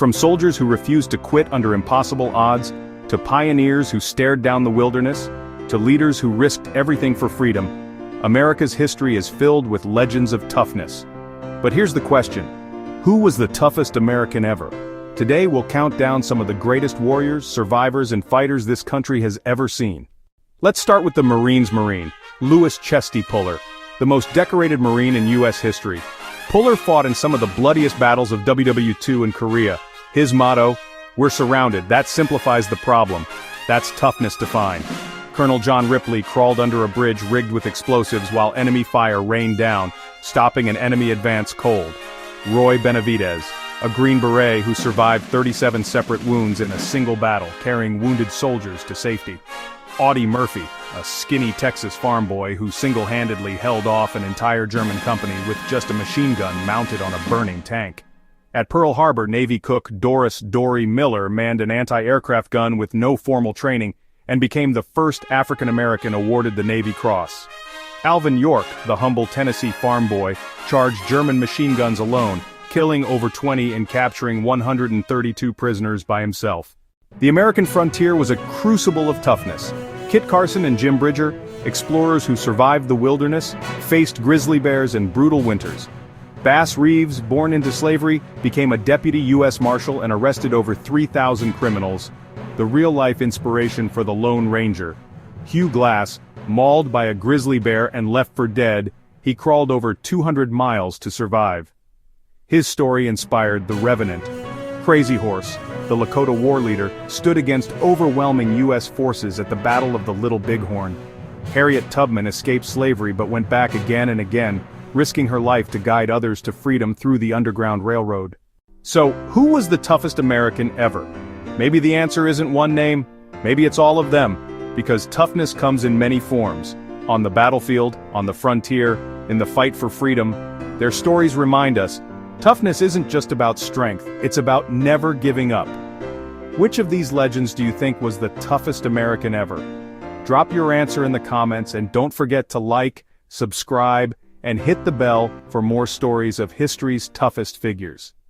From soldiers who refused to quit under impossible odds, to pioneers who stared down the wilderness, to leaders who risked everything for freedom, America's history is filled with legends of toughness. But here's the question: who was the toughest American ever? Today we'll count down some of the greatest warriors, survivors, and fighters this country has ever seen. Let's start with the Marines Marine, Louis Chesty Puller, the most decorated Marine in U.S. history. Puller fought in some of the bloodiest battles of WW II in Korea. His motto, "We're surrounded, that simplifies the problem." That's toughness defined. Colonel John Ripley crawled under a bridge rigged with explosives while enemy fire rained down, stopping an enemy advance cold. Roy Benavidez, a Green Beret who survived 37 separate wounds in a single battle, carrying wounded soldiers to safety. Audie Murphy, a skinny Texas farm boy who single-handedly held off an entire German company with just a machine gun mounted on a burning tank. At Pearl Harbor, Navy cook Doris Miller manned an anti-aircraft gun with no formal training and became the first African-American awarded the Navy Cross. Alvin York, the humble Tennessee farm boy, charged German machine guns alone, killing over 20 and capturing 132 prisoners by himself. The American frontier was a crucible of toughness. Kit Carson and Jim Bridger, explorers who survived the wilderness, faced grizzly bears and brutal winters. Bass Reeves, born into slavery, became a deputy U.S. Marshal and arrested over 3,000 criminals. The real-life inspiration for the Lone Ranger. Hugh Glass, mauled by a grizzly bear and left for dead, he crawled over 200 miles to survive. His story inspired the Revenant. Crazy Horse, the Lakota war leader, stood against overwhelming U.S. forces at the Battle of the Little Bighorn. Harriet Tubman escaped slavery but went back again and again, risking her life to guide others to freedom through the Underground Railroad. So, who was the toughest American ever? Maybe the answer isn't one name, maybe it's all of them, because toughness comes in many forms. On the battlefield, on the frontier, in the fight for freedom. Their stories remind us, toughness isn't just about strength, it's about never giving up. Which of these legends do you think was the toughest American ever? Drop your answer in the comments and don't forget to like, subscribe, and hit the bell for more stories of history's toughest figures.